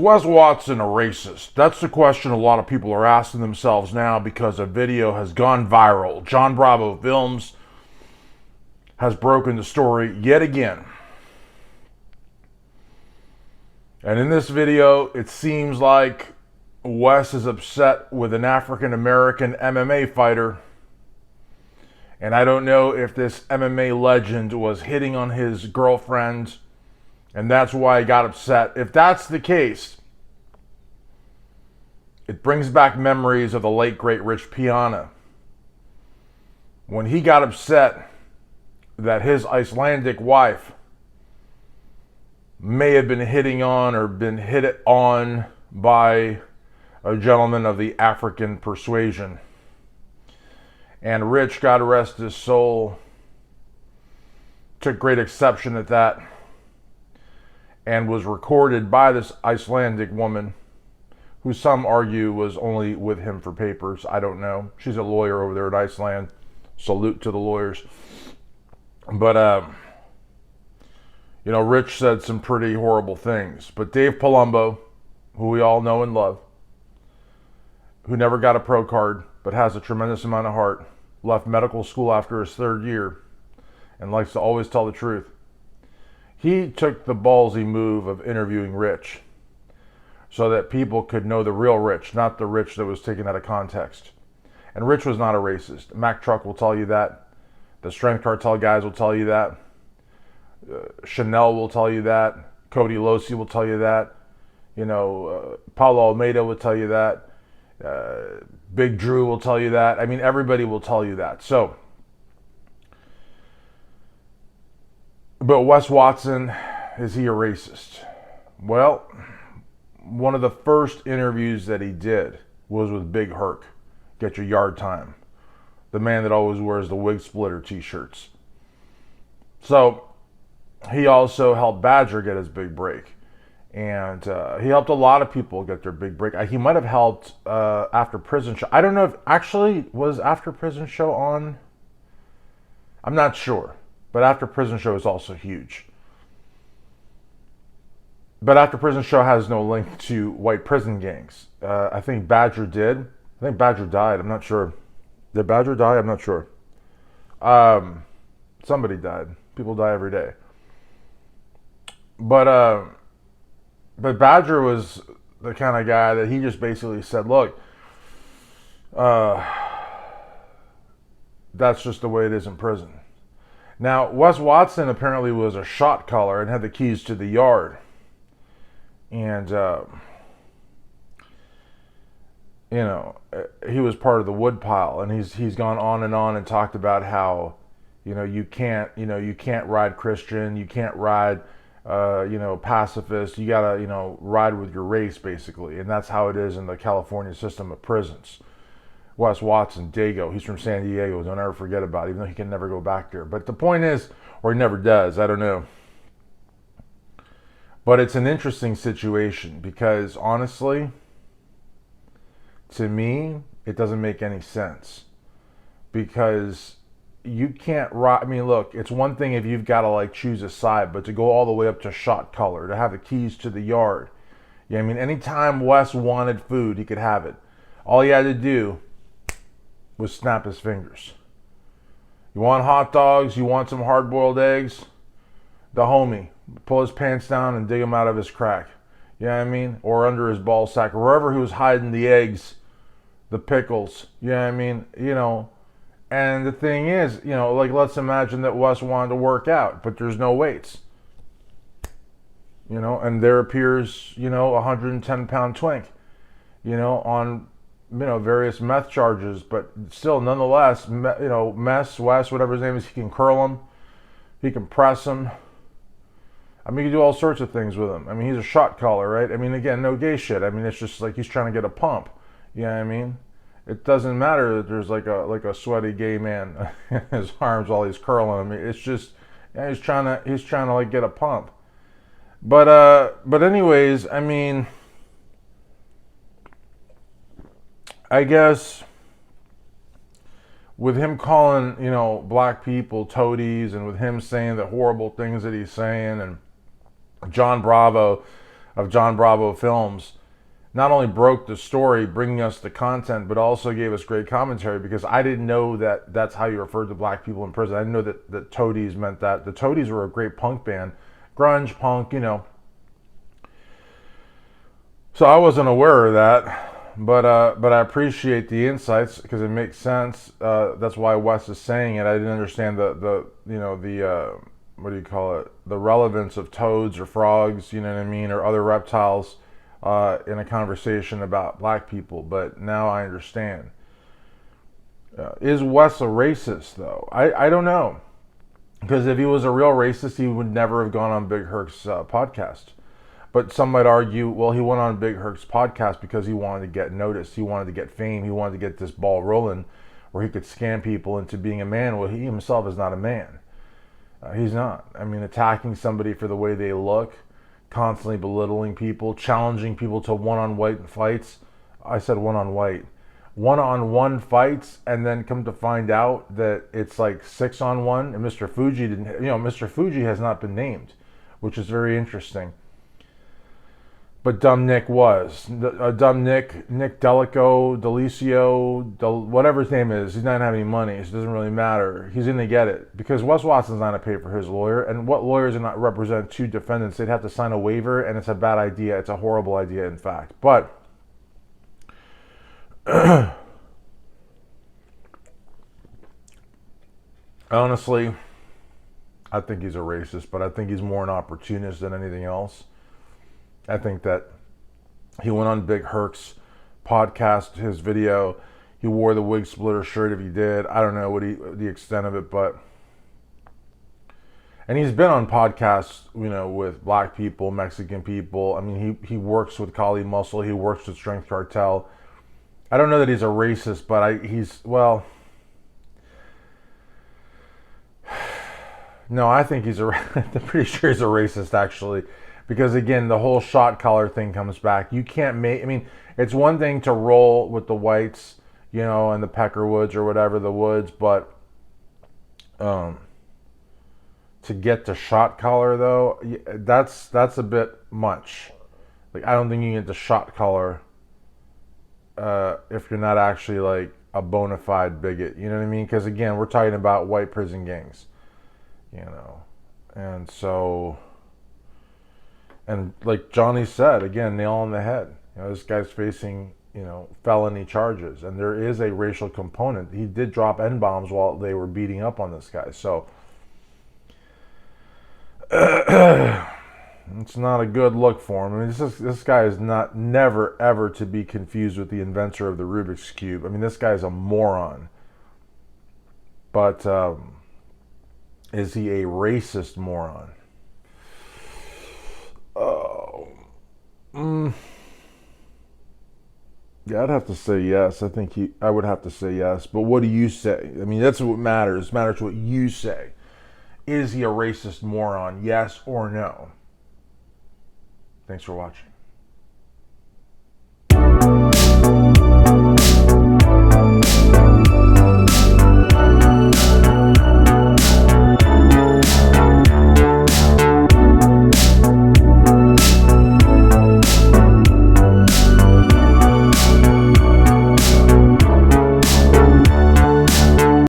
Wes Watson a racist? That's the question a lot of people are asking themselves now because a video has gone viral. John Bravo Films has broken the story yet again. And in this video, it seems like Wes is upset with an African American MMA fighter. And I don't know if this MMA legend was hitting on his girlfriend and that's why he got upset. If that's the case, it brings back memories of the late, great Rich Piana. When he got upset that his Icelandic wife may have been hitting on or been hit on by a gentleman of the African persuasion. And Rich, God rest his soul, took great exception at that and was recorded by this Icelandic woman who some argue was only with him for papers. I don't know. She's a lawyer over there in Iceland. Salute to the lawyers. But, Rich said some pretty horrible things. But Dave Palumbo, who we all know and love, who never got a pro card but has a tremendous amount of heart, left medical school after his third year and likes to always tell the truth. He took the ballsy move of interviewing Rich so that people could know the real Rich, not the Rich that was taken out of context. And Rich was not a racist. Mack Truck will tell you that. The Strength Cartel guys will tell you that. Chanel will tell you that. Cody Losi will tell you that. Paulo Almeida will tell you that. Big Drew will tell you that. I mean, everybody will tell you that. But Wes Watson, is he a racist? Well, one of the first interviews that he did was with Big Herc, Get Your Yard Time, the man that always wears the Wig Splitter t-shirts. So he also helped Badger get his big break. And he helped a lot of people get their big break. He might have helped After Prison Show. I don't know if actually was After Prison Show on. I'm not sure. But After Prison Show is also huge. But After Prison Show has no link to white prison gangs. I think Badger did. I think Badger died. I'm not sure. Did Badger die? I'm not sure. Somebody died. People die every day. But Badger was the kind of guy that he just basically said, look, that's just the way it is in prison. Now, Wes Watson apparently was a shot caller and had the keys to the yard. And, he was part of the woodpile. And he's gone on and talked about how, you can't ride Christian, you can't ride, pacifist. You got to, ride with your race, basically. And that's how it is in the California system of prisons. Wes Watson, Dago, he's from San Diego. Don't ever forget about it, even though he can never go back there. But the point is, or he never does, I don't know. But it's an interesting situation because, honestly, to me, it doesn't make any sense. Because you can't ride. I mean, look, it's one thing if you've got to choose a side, but to go all the way up to shot color, to have the keys to the yard. Yeah, I mean, anytime Wes wanted food, he could have it. All he had to do was snap his fingers. You want hot dogs? You want some hard-boiled eggs? The homie, pull his pants down and dig them out of his crack. You know what I mean? Or under his ball sack, or wherever he was hiding the eggs, the pickles. You know what I mean? And the thing is, let's imagine that Wes wanted to work out, but there's no weights. And there appears, a 110-pound twink, on, various meth charges, but still, nonetheless, Wes, whatever his name is, he can curl him, he can press him. I mean, you can do all sorts of things with him. I mean, he's a shot caller, right? I mean, again, no gay shit. I mean, it's just like he's trying to get a pump. You know what I mean? It doesn't matter that there's like a sweaty gay man in his arms while he's curling him. It's just he's trying to get a pump. But anyways, I mean, I guess with him calling, black people toadies, and with him saying the horrible things that he's saying, and John Bravo of John Bravo Films not only broke the story, bringing us the content, but also gave us great commentary, because I didn't know that that's how you referred to black people in prison. I didn't know that Toadies meant that. The Toadies were a great punk band, grunge, punk, you know. So I wasn't aware of that, but I appreciate the insights because it makes sense. That's why Wes is saying it. I didn't understand the what do you call it? The relevance of toads or frogs, you know what I mean, or other reptiles in a conversation about black people. But now I understand. Is Wes a racist though? I don't know, because if he was a real racist, he would never have gone on Big Herc's podcast. But some might argue, well, he went on Big Herc's podcast because he wanted to get noticed. He wanted to get fame. He wanted to get this ball rolling where he could scam people into being a man. Well, he himself is not a man. He's not. I mean, attacking somebody for the way they look, constantly belittling people, challenging people to one-on-white fights. I said one-on-white. One-on-one fights, and then come to find out that it's like 6-on-1. And Mr. Fuji didn't, Mr. Fuji has not been named, which is very interesting. But Dumb Nick was. Dumb Nick Delicio, whatever his name is, he's not having any money, so it doesn't really matter. He's going to get it. Because Wes Watson's not going to pay for his lawyer, and what lawyers are not represent two defendants? They'd have to sign a waiver, and it's a bad idea. It's a horrible idea, in fact. But honestly, I think he's a racist, but I think he's more an opportunist than anything else. I think that he went on Big Herc's podcast, his video. He wore the wig splitter shirt if he did. I don't know the extent of it, but... And he's been on podcasts, with black people, Mexican people. I mean, he works with Kali Muscle. He works with Strength Cartel. I don't know that he's a racist, but no, I think I'm pretty sure he's a racist, actually. Because again, the whole shot collar thing comes back. You can't it's one thing to roll with the whites, and the Peckerwoods or whatever, the woods, but to get to shot collar though, that's a bit much. Like, I don't think you can get to shot collar if you're not actually like a bona fide bigot, you know what I mean? Because again, we're talking about white prison gangs, and so... And like Johnny said, again, nail on the head. This guy's facing, felony charges. And there is a racial component. He did drop N-bombs while they were beating up on this guy. So it's not a good look for him. I mean, this guy is never, ever to be confused with the inventor of the Rubik's Cube. I mean, this guy's a moron. But is he a racist moron? Yeah, I'd have to say yes. I would have to say yes. But what do you say? I mean, that's what matters. It matters what you say. Is he a racist moron? Yes or no? Thanks for watching.